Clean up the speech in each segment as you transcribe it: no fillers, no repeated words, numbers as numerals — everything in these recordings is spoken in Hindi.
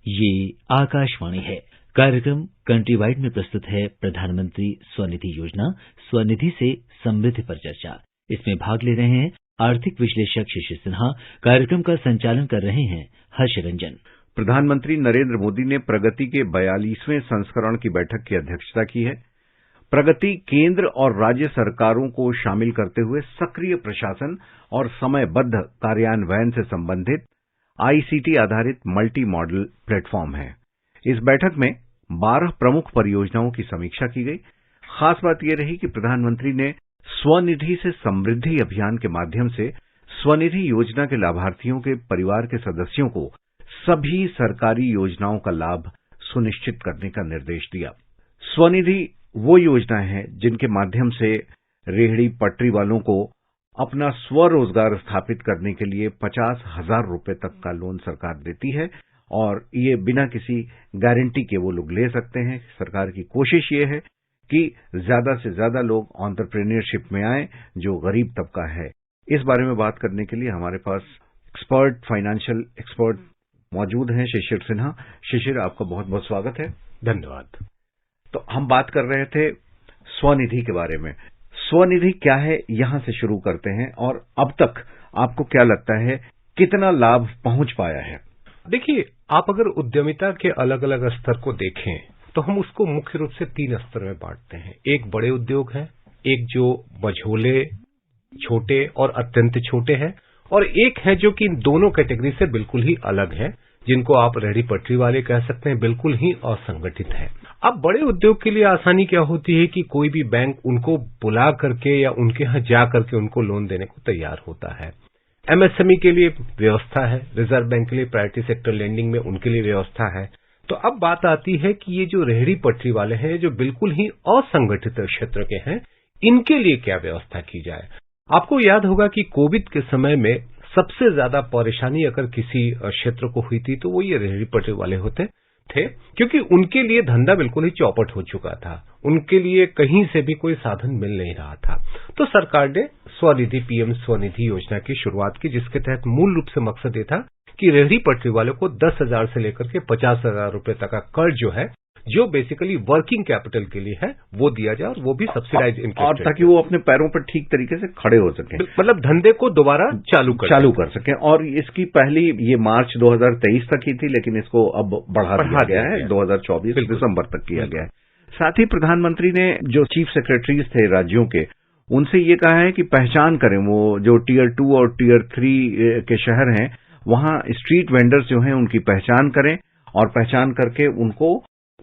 ये आकाशवाणी है। कार्यक्रम कंट्री वाइड में प्रस्तुत है प्रधानमंत्री स्वनिधि योजना, स्वनिधि से समृद्धि पर चर्चा। इसमें भाग ले रहे हैं आर्थिक विश्लेषक शिशिर सिन्हा। कार्यक्रम का संचालन कर रहे हैं हर्षरंजन। प्रधानमंत्री नरेंद्र मोदी ने प्रगति के 42वें संस्करण की बैठक की अध्यक्षता की है। प्रगति केंद्र और राज्य सरकारों को शामिल करते हुए सक्रिय प्रशासन और समयबद्ध कार्यान्वयन से संबंधित आईसीटी आधारित मल्टी मॉडल प्लेटफॉर्म है। इस बैठक में 12 प्रमुख परियोजनाओं की समीक्षा की गई। खास बात यह रही कि प्रधानमंत्री ने स्वनिधि से समृद्धि अभियान के माध्यम से स्वनिधि योजना के लाभार्थियों के परिवार के सदस्यों को सभी सरकारी योजनाओं का लाभ सुनिश्चित करने का निर्देश दिया। स्वनिधि वो योजना है जिनके माध्यम से रेहड़ी पटरी वालों को अपना स्वरोजगार स्थापित करने के लिए 50,000 रुपए तक का लोन सरकार देती है और ये बिना किसी गारंटी के वो लोग ले सकते हैं। सरकार की कोशिश ये है कि ज्यादा से ज्यादा लोग एंटरप्रेन्योरशिप में आए जो गरीब तबका है। इस बारे में बात करने के लिए हमारे पास फाइनेंशियल एक्सपर्ट मौजूद हैं, शिशिर सिन्हा। शिशिर, आपका बहुत बहुत स्वागत है। धन्यवाद। तो हम बात कर रहे थे स्वनिधि के बारे में। स्वनिधि क्या है, यहां से शुरू करते हैं और अब तक आपको क्या लगता है कितना लाभ पहुंच पाया है? देखिए, आप अगर उद्यमिता के अलग अलग स्तर को देखें तो हम उसको मुख्य रूप से 3 स्तर में बांटते हैं। एक बड़े उद्योग हैं, एक जो मझोले, छोटे और अत्यंत छोटे हैं, और एक है जो कि इन दोनों कैटेगरी से बिल्कुल ही अलग है, जिनको आप रेहड़ी पटरी वाले कह सकते हैं, बिल्कुल ही असंगठित है। अब बड़े उद्योग के लिए आसानी क्या होती है कि कोई भी बैंक उनको बुला करके या उनके यहां जा करके उनको लोन देने को तैयार होता है। एमएसएमई के लिए व्यवस्था है, रिजर्व बैंक के लिए प्रायोरिटी सेक्टर लेंडिंग में उनके लिए व्यवस्था है। तो अब बात आती है कि ये जो रेहड़ी पटरी वाले हैं, जो बिल्कुल ही असंगठित क्षेत्र के हैं, इनके लिए क्या व्यवस्था की जाए। आपको याद होगा कि कोविड के समय में सबसे ज्यादा परेशानी अगर किसी क्षेत्र को हुई थी तो वो ये रेहड़ी पटरी वाले होते थे, क्योंकि उनके लिए धंधा बिल्कुल ही चौपट हो चुका था। उनके लिए कहीं से भी कोई साधन मिल नहीं रहा था। तो सरकार ने स्वनिधि, पीएम स्वनिधि योजना की शुरुआत की, जिसके तहत मूल रूप से मकसद ये था कि रेहड़ी पटरी वालों को 10,000 से लेकर के 50,000 रुपए तक का कर्ज जो है, जो बेसिकली वर्किंग कैपिटल के लिए है, वो दिया जाए, और वो भी सब्सिडाइज इंटरेस्ट, और ताकि वो अपने पैरों पर ठीक तरीके से खड़े हो सकें, मतलब धंधे को दोबारा चालू कर सकें। और इसकी पहली ये मार्च 2023 तक ही थी, लेकिन इसको अब बढ़ा दिया गया है, 2024 दिसंबर तक किया गया है। साथ ही प्रधानमंत्री ने जो चीफ सेक्रेटरीज थे राज्यों के, उनसे ये कहा है कि पहचान करें, वो जो टियर 2 और टियर 3 के शहर हैं, वहां स्ट्रीट वेंडर्स जो हैं उनकी पहचान करें और पहचान करके उनको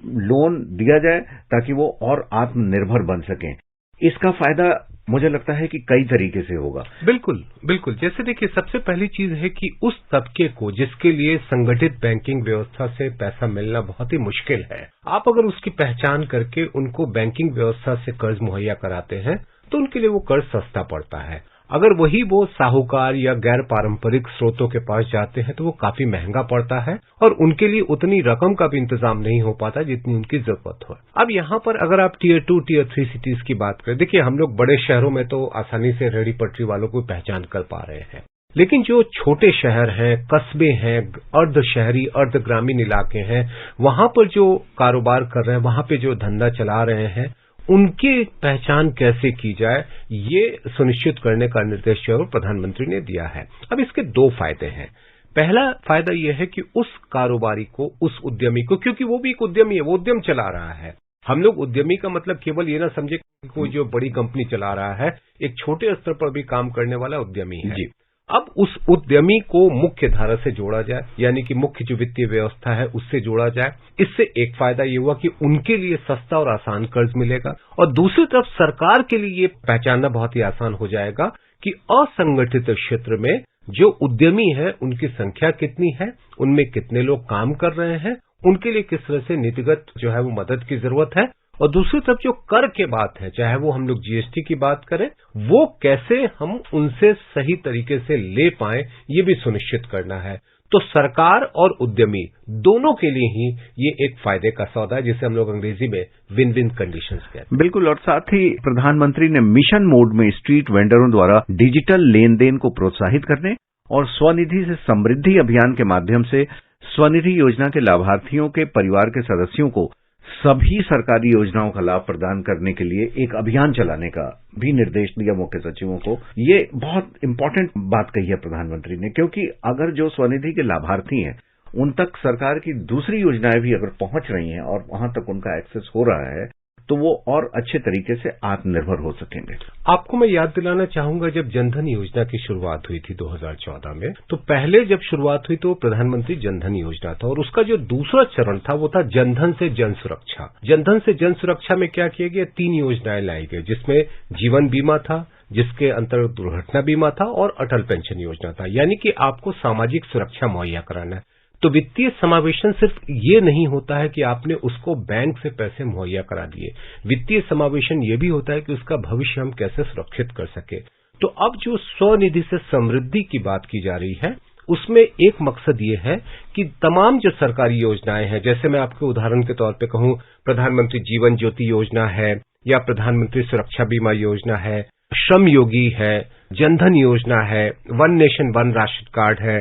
लोन दिया जाए ताकि वो और आत्मनिर्भर बन सकें। इसका फायदा मुझे लगता है कि कई तरीके से होगा। बिल्कुल बिल्कुल। जैसे देखिए, सबसे पहली चीज है कि उस तबके को जिसके लिए संगठित बैंकिंग व्यवस्था से पैसा मिलना बहुत ही मुश्किल है, आप अगर उसकी पहचान करके उनको बैंकिंग व्यवस्था से कर्ज मुहैया कराते हैं तो उनके लिए वो कर्ज सस्ता पड़ता है। अगर वही वो साहूकार या गैर पारंपरिक स्रोतों के पास जाते हैं तो वो काफी महंगा पड़ता है और उनके लिए उतनी रकम का भी इंतजाम नहीं हो पाता जितनी उनकी जरूरत हो। अब यहाँ पर अगर आप टियर 2, टियर 3 सिटीज की बात करें, देखिए हम लोग बड़े शहरों में तो आसानी से रेहड़ी पटरी वालों को पहचान कर पा रहे हैं, लेकिन जो छोटे शहर हैं, कस्बे हैं, अर्ध शहरी, अर्ध ग्रामीण इलाके हैं, वहां पर जो कारोबार कर रहे हैं, वहां पे जो धंधा चला रहे हैं, उनकी पहचान कैसे की जाए, ये सुनिश्चित करने का निर्देश जो है प्रधानमंत्री ने दिया है। अब इसके 2 फायदे हैं। पहला फायदा यह है कि उस कारोबारी को, उस उद्यमी को, क्योंकि वो भी एक उद्यमी है, वो उद्यम चला रहा है। हम लोग उद्यमी का मतलब केवल ये ना समझे कि कोई जो बड़ी कंपनी चला रहा है, एक छोटे स्तर पर भी काम करने वाला उद्यमी है। जी। अब उस उद्यमी को मुख्य धारा से जोड़ा जाए, यानी कि मुख्य जो वित्तीय व्यवस्था है उससे जोड़ा जाए। इससे एक फायदा ये हुआ कि उनके लिए सस्ता और आसान कर्ज मिलेगा, और दूसरी तरफ सरकार के लिए ये पहचानना बहुत ही आसान हो जाएगा कि असंगठित क्षेत्र में जो उद्यमी है उनकी संख्या कितनी है, उनमें कितने लोग काम कर रहे हैं, उनके लिए किस तरह से नीतिगत जो है वो मदद की जरूरत है, और दूसरी तरफ जो कर के बात है, चाहे वो हम लोग जीएसटी की बात करें, वो कैसे हम उनसे सही तरीके से ले पाएं, ये भी सुनिश्चित करना है। तो सरकार और उद्यमी दोनों के लिए ही ये एक फायदे का सौदा है, जिसे हम लोग अंग्रेजी में विन विन कंडीशंस कहते हैं। बिल्कुल। और साथ ही प्रधानमंत्री ने मिशन मोड में स्ट्रीट वेंडरों द्वारा डिजिटल लेन देन को प्रोत्साहित करने और स्वनिधि से समृद्धि अभियान के माध्यम से स्वनिधि योजना के लाभार्थियों के परिवार के सदस्यों को सभी सरकारी योजनाओं का लाभ प्रदान करने के लिए एक अभियान चलाने का भी निर्देश दिया मुख्य सचिवों को। ये बहुत इंपॉर्टेंट बात कही है प्रधानमंत्री ने, क्योंकि अगर जो स्वनिधि के लाभार्थी हैं उन तक सरकार की दूसरी योजनाएं भी अगर पहुंच रही हैं और वहां तक उनका एक्सेस हो रहा है तो वो और अच्छे तरीके से आत्मनिर्भर हो सकेंगे। आपको मैं याद दिलाना चाहूंगा, जब जनधन योजना की शुरुआत हुई थी 2014 में, तो पहले जब शुरुआत हुई तो प्रधानमंत्री जनधन योजना था और उसका जो दूसरा चरण था वो था जनधन से जन सुरक्षा। जनधन से जन सुरक्षा में क्या किया गया, 3 योजनाएं लाई गई, जिसमें जीवन बीमा था, जिसके अंतर्गत दुर्घटना बीमा था और अटल पेंशन योजना था। यानी कि आपको सामाजिक सुरक्षा मुहैया कराना है। तो वित्तीय समावेशन सिर्फ ये नहीं होता है कि आपने उसको बैंक से पैसे मुहैया करा दिए। वित्तीय समावेशन ये भी होता है कि उसका भविष्य हम कैसे सुरक्षित कर सके। तो अब जो स्वनिधि से समृद्धि की बात की जा रही है उसमें एक मकसद ये है कि तमाम जो सरकारी योजनाएं हैं, जैसे मैं आपके उदाहरण के तौर पे कहूं, प्रधानमंत्री जीवन ज्योति योजना है या प्रधानमंत्री सुरक्षा बीमा योजना है, श्रम योगी है, जनधन योजना है, one nation one ration card है,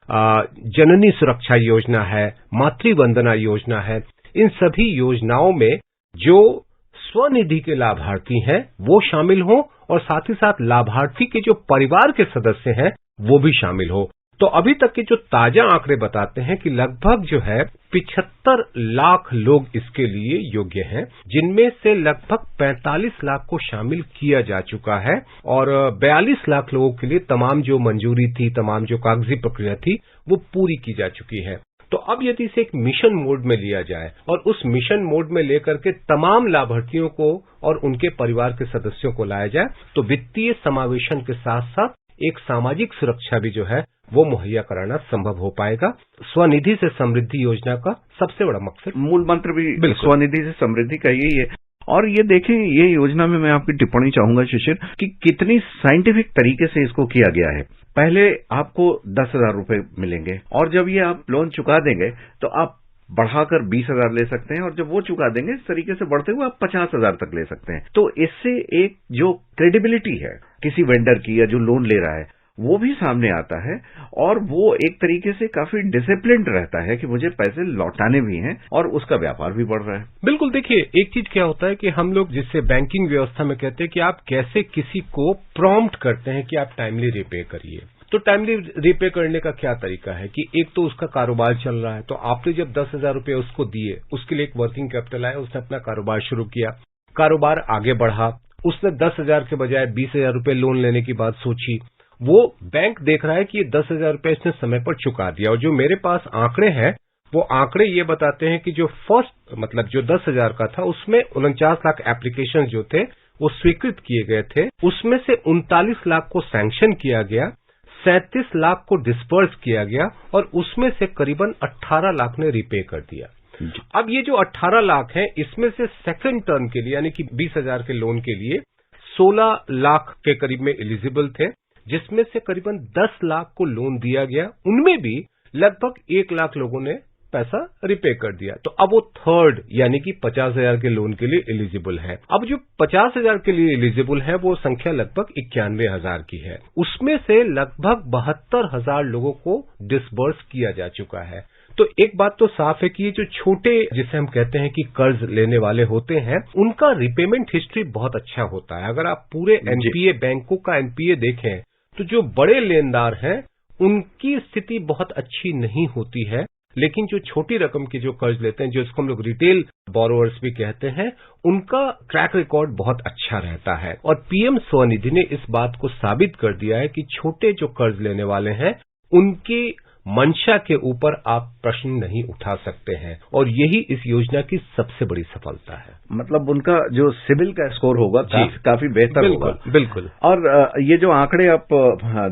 जननी सुरक्षा योजना है, मातृ वंदना योजना है, इन सभी योजनाओं में जो स्वनिधि के लाभार्थी हैं वो शामिल हों और साथ ही साथ लाभार्थी के जो परिवार के सदस्य हैं वो भी शामिल हो। तो अभी तक के जो ताजा आंकड़े बताते हैं कि लगभग जो है 75 लाख लोग इसके लिए योग्य हैं, जिनमें से लगभग 45 लाख को शामिल किया जा चुका है और 42 लाख लोगों के लिए तमाम जो मंजूरी थी, तमाम जो कागजी प्रक्रिया थी वो पूरी की जा चुकी है। तो अब यदि इसे एक मिशन मोड में लिया जाए और उस मिशन मोड में लेकर के तमाम लाभार्थियों को और उनके परिवार के सदस्यों को लाया जाए तो वित्तीय समावेशन के साथ साथ एक सामाजिक सुरक्षा भी जो है वो मुहैया कराना संभव हो पाएगा। स्वनिधि से समृद्धि योजना का सबसे बड़ा मकसद, मूल मंत्र भी स्वनिधि से समृद्धि का यही है। और ये देखें, ये योजना में मैं आपकी टिप्पणी चाहूंगा शिशिर कि कितनी साइंटिफिक तरीके से इसको किया गया है। पहले आपको 10,000 रुपए मिलेंगे और जब ये आप लोन चुका देंगे तो आप बढ़ाकर 20,000 ले सकते हैं और जब वो चुका देंगे इस तरीके से बढ़ते हुए आप 50,000 तक ले सकते हैं। तो इससे एक जो क्रेडिबिलिटी है किसी वेंडर की या जो लोन ले रहा है वो भी सामने आता है और वो एक तरीके से काफी डिसिप्लिन्ड रहता है कि मुझे पैसे लौटाने भी हैं और उसका व्यापार भी बढ़ रहा है। बिल्कुल, देखिए एक चीज क्या होता है कि हम लोग जिससे बैंकिंग व्यवस्था में कहते हैं कि आप कैसे किसी को प्रॉम्प्ट करते हैं कि आप टाइमली रिपे करिए। तो टाइमली रिपे करने का क्या तरीका है कि एक तो उसका कारोबार चल रहा है, तो आपने जब 10,000 रुपए उसको दिए, उसके लिए एक वर्किंग कैपिटल आया, उसने अपना कारोबार शुरू किया, कारोबार आगे बढ़ा, उसने 10,000 के बजाय 20,000 रुपए लोन लेने की बात सोची, वो बैंक देख रहा है कि ये 10,000 रुपए इसने समय पर चुका दिया और जो मेरे पास आंकड़े हैं वो आंकड़े ये बताते हैं कि जो फर्स्ट मतलब जो 10,000 का था उसमें 49 लाख एप्लीकेशन जो थे वो स्वीकृत किए गए थे, उसमें से 39 लाख को सैंक्शन किया गया, 37 लाख को डिस्पर्स किया गया और उसमें से करीबन 18 लाख ने रिपे कर दिया। अब ये जो 18 लाख है इसमें से सेकंड टर्म के लिए यानी कि 20,000 के लोन के लिए 16 लाख के करीब में एलिजिबल थे, जिसमें से करीबन 10 लाख को लोन दिया गया, उनमें भी लगभग 1 लाख लोगों ने पैसा रिपे कर दिया। तो अब वो थर्ड यानी कि 50,000 के लोन के लिए एलिजिबल है। अब जो 50,000 के लिए एलिजिबल है वो संख्या लगभग 91,000 की है, उसमें से लगभग 72,000 लोगों को डिसबर्स किया जा चुका है। तो एक बात तो साफ है कि ये जो छोटे जिसे हम कहते हैं कि कर्ज लेने वाले होते हैं उनका रिपेमेंट हिस्ट्री बहुत अच्छा होता है। अगर आप पूरे एनपीए बैंकों का एनपीए देखें तो जो बड़े लेनदार हैं उनकी स्थिति बहुत अच्छी नहीं होती है, लेकिन जो छोटी रकम के जो कर्ज लेते हैं, जो इसको हम लोग रिटेल बोरोवर्स भी कहते हैं, उनका ट्रैक रिकॉर्ड बहुत अच्छा रहता है। और पीएम स्वनिधि ने इस बात को साबित कर दिया है कि छोटे जो कर्ज लेने वाले हैं उनकी मंशा के ऊपर आप प्रश्न नहीं उठा सकते हैं और यही इस योजना की सबसे बड़ी सफलता है। मतलब उनका जो सिबिल का स्कोर होगा काफी बेहतर होगा। बिल्कुल। और ये जो आंकड़े आप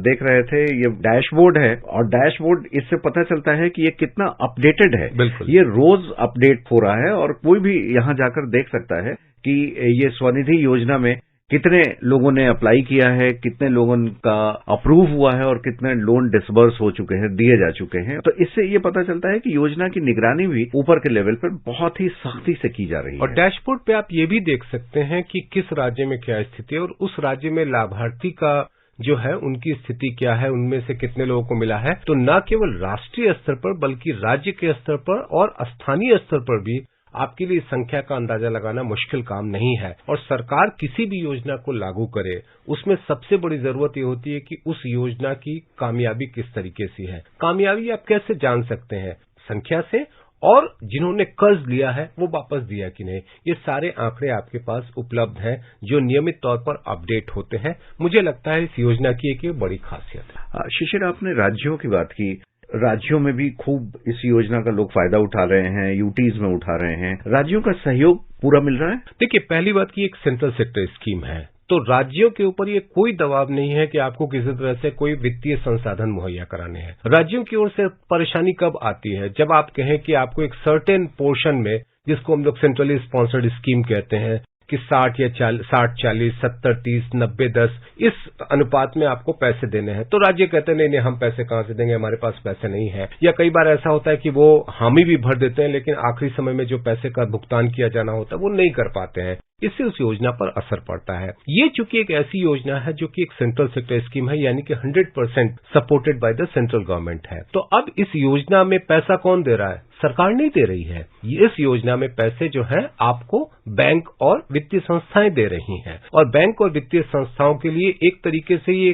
देख रहे थे ये डैशबोर्ड है और डैशबोर्ड इससे पता चलता है कि ये कितना अपडेटेड है। बिल्कुल, ये रोज अपडेट हो रहा है और कोई भी यहाँ जाकर देख सकता है कि ये स्वनिधि योजना में कितने लोगों ने अप्लाई किया है, कितने लोगों का अप्रूव हुआ है और कितने लोन डिसबर्स हो चुके हैं, दिए जा चुके हैं। तो इससे ये पता चलता है कि योजना की निगरानी भी ऊपर के लेवल पर बहुत ही सख्ती से की जा रही है। और डैशबोर्ड पे आप ये भी देख सकते हैं कि किस राज्य में क्या स्थिति है और उस राज्य में लाभार्थी का जो है उनकी स्थिति क्या है, उनमें से कितने लोगों को मिला है, तो न केवल राष्ट्रीय स्तर पर बल्कि राज्य के स्तर पर और स्थानीय स्तर पर भी आपके लिए संख्या का अंदाजा लगाना मुश्किल काम नहीं है। और सरकार किसी भी योजना को लागू करे, उसमें सबसे बड़ी जरूरत ये होती है कि उस योजना की कामयाबी किस तरीके से है। कामयाबी आप कैसे जान सकते हैं? संख्या से, और जिन्होंने कर्ज लिया है वो वापस दिया कि नहीं। ये सारे आंकड़े आपके पास उपलब्ध हैं जो नियमित तौर पर अपडेट होते हैं। मुझे लगता है इस योजना की एक बड़ी खासियत है। शिशिर, आपने राज्यों की बात की, राज्यों में भी खूब इस योजना का लोग फायदा उठा रहे हैं, यूटीज में उठा रहे हैं। राज्यों का सहयोग पूरा मिल रहा है? देखिए, पहली बात की एक सेंट्रल सेक्टर स्कीम है, तो राज्यों के ऊपर ये कोई दबाव नहीं है कि आपको किसी तरह से कोई वित्तीय संसाधन मुहैया कराने हैं। राज्यों की ओर से परेशानी कब आती है? जब आप कहें कि आपको एक सर्टेन पोर्शन में, जिसको हम लोग सेंट्रली स्पॉन्सर्ड स्कीम कहते हैं, कि 60 या 40, 70, 30, 90, 10 इस अनुपात में आपको पैसे देने हैं, तो राज्य कहते हैं नहीं, हम पैसे कहां से देंगे, हमारे पास पैसे नहीं है। या कई बार ऐसा होता है कि वो हामी भी भर देते हैं, लेकिन आखिरी समय में जो पैसे का भुगतान किया जाना होता है वो नहीं कर पाते हैं। इससे उस योजना पर असर पड़ता है। ये चूंकि एक ऐसी योजना है जो कि एक सेंट्रल सेक्टर स्कीम है, यानी कि 100% supported by the central government है। तो अब इस योजना में पैसा कौन दे रहा है? सरकार नहीं दे रही है। इस योजना में पैसे जो है आपको बैंक और वित्तीय संस्थाएं दे रही हैं, और बैंक और वित्तीय संस्थाओं के लिए एक तरीके से ये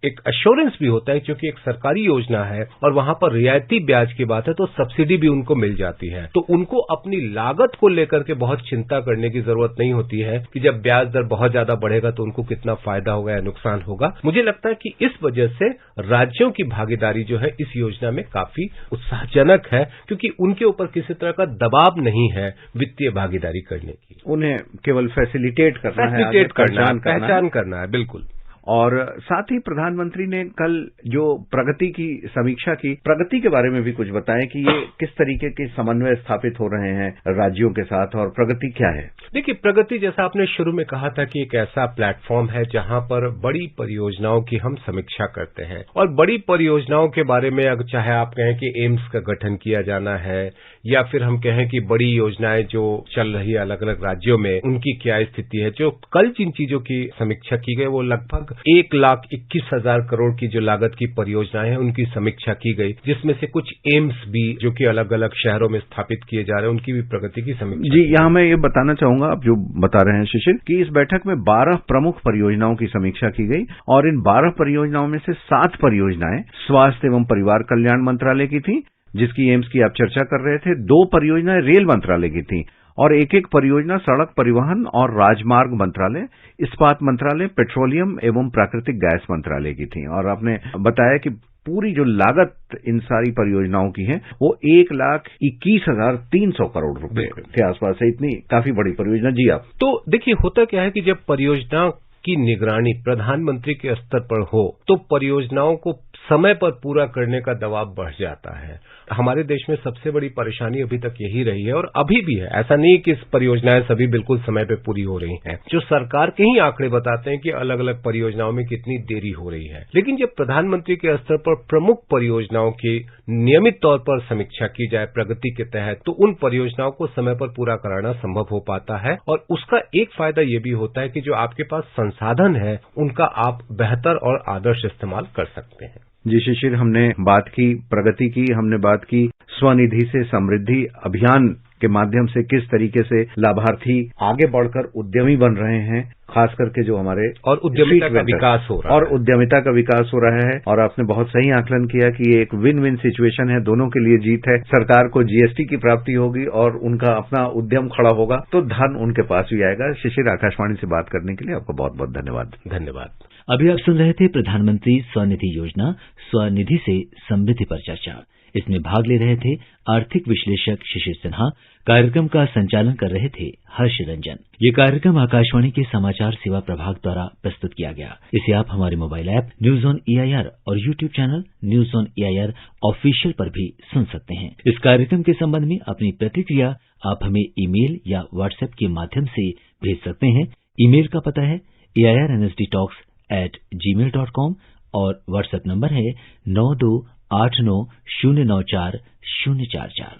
एक एश्योरेंस भी होता है, क्योंकि एक सरकारी योजना है और वहां पर रियायती ब्याज की बात है, तो सब्सिडी भी उनको मिल जाती है। तो उनको अपनी लागत को लेकर के बहुत चिंता करने की जरूरत नहीं होती है कि जब ब्याज दर बहुत ज्यादा बढ़ेगा तो उनको कितना फायदा होगा या नुकसान होगा। मुझे लगता है कि इस वजह से राज्यों की भागीदारी जो है इस योजना में काफी उत्साहजनक है, क्योंकि उनके ऊपर किसी तरह का दबाव नहीं है वित्तीय भागीदारी करने की। उन्हें केवल फैसिलिटेट करना है, पहचान करना है। बिल्कुल। और साथ ही प्रधानमंत्री ने कल जो प्रगति की समीक्षा की, प्रगति के बारे में भी कुछ बताएं कि ये किस तरीके के समन्वय स्थापित हो रहे हैं राज्यों के साथ, और प्रगति क्या है? देखिए, प्रगति जैसा आपने शुरू में कहा था कि एक ऐसा प्लेटफॉर्म है जहां पर बड़ी परियोजनाओं की हम समीक्षा करते हैं, और बड़ी परियोजनाओं के बारे में अगर चाहे आप कहें कि एम्स का गठन किया जाना है, या फिर हम कहें कि बड़ी योजनाएं जो चल रही है अलग अलग राज्यों में उनकी क्या स्थिति है। जो कल जिन चीजों की समीक्षा की गई वो लगभग 1,21,000 करोड़ की जो लागत की परियोजनाएं हैं उनकी समीक्षा की गई, जिसमें से कुछ एम्स भी जो कि अलग अलग शहरों में स्थापित किए जा रहे हैं उनकी भी प्रगति की समीक्षा। जी, यहाँ मैं ये बताना चाहूंगा, आप जो बता रहे हैं शिशिर, कि इस बैठक में 12 प्रमुख परियोजनाओं की समीक्षा की गई, और इन 12 परियोजनाओं में से 7 परियोजनाएं स्वास्थ्य एवं परिवार कल्याण मंत्रालय की थी, जिसकी एम्स की आप चर्चा कर रहे थे। 2 परियोजनाएं रेल मंत्रालय की थी, और एक परियोजना सड़क परिवहन और राजमार्ग मंत्रालय, इस्पात मंत्रालय, पेट्रोलियम एवं प्राकृतिक गैस मंत्रालय की थी। और आपने बताया कि पूरी जो लागत इन सारी परियोजनाओं की है वो 1,21,300 करोड़ रुपए के आसपास है। इतनी काफी बड़ी परियोजना। जी आप। तो देखिए, होता क्या है कि जब परियोजना की निगरानी प्रधानमंत्री के स्तर पर हो तो परियोजनाओं को समय पर पूरा करने का दबाव बढ़ जाता है। हमारे देश में सबसे बड़ी परेशानी अभी तक यही रही है, और अभी भी है। ऐसा नहीं कि परियोजनाएं सभी बिल्कुल समय पे पूरी हो रही हैं। जो सरकार के ही आंकड़े बताते हैं कि अलग अलग परियोजनाओं में कितनी देरी हो रही है, लेकिन जब प्रधानमंत्री के स्तर पर प्रमुख परियोजनाओं की नियमित तौर पर समीक्षा की जाए प्रगति के तहत, तो उन परियोजनाओं को समय पर पूरा कराना संभव हो पाता है। और उसका एक फायदा यह भी होता है कि जो आपके पास संसाधन है उनका आप बेहतर और आदर्श इस्तेमाल कर सकते हैं। जी शिशिर, हमने बात की प्रगति की, हमने बात की स्वनिधि से समृद्धि अभियान के माध्यम से किस तरीके से लाभार्थी आगे बढ़कर उद्यमी बन रहे हैं, खास करके जो हमारे और उद्यमिता का विकास हो रहा है, और उद्यमिता का विकास हो रहा है। और आपने बहुत सही आकलन किया कि ये एक विन विन सिचुएशन है, दोनों के लिए जीत है। सरकार को जीएसटी की प्राप्ति होगी और उनका अपना उद्यम खड़ा होगा तो धन उनके पास भी आएगा। शिशिर, आकाशवाणी से बात करने के लिए आपका बहुत बहुत धन्यवाद। धन्यवाद। अभी आप सुन रहे थे प्रधानमंत्री स्वनिधि योजना स्वनिधि से समृद्धि पर चर्चा। इसमें भाग ले रहे थे आर्थिक विश्लेषक शिशिर सिन्हा। कार्यक्रम का संचालन कर रहे थे हर्ष रंजन। ये कार्यक्रम आकाशवाणी के समाचार सेवा प्रभाग द्वारा प्रस्तुत किया गया। इसे आप हमारे mobile app News on AIR और YouTube channel News on AIR official पर भी सुन सकते हैं। इस कार्यक्रम के संबंध में अपनी प्रतिक्रिया आप हमें ईमेल या व्हाट्सएप के माध्यम से भेज सकते हैं। ईमेल का पता है airnsdtalks@gmail.com और व्हाट्सएप नंबर है 9289094044।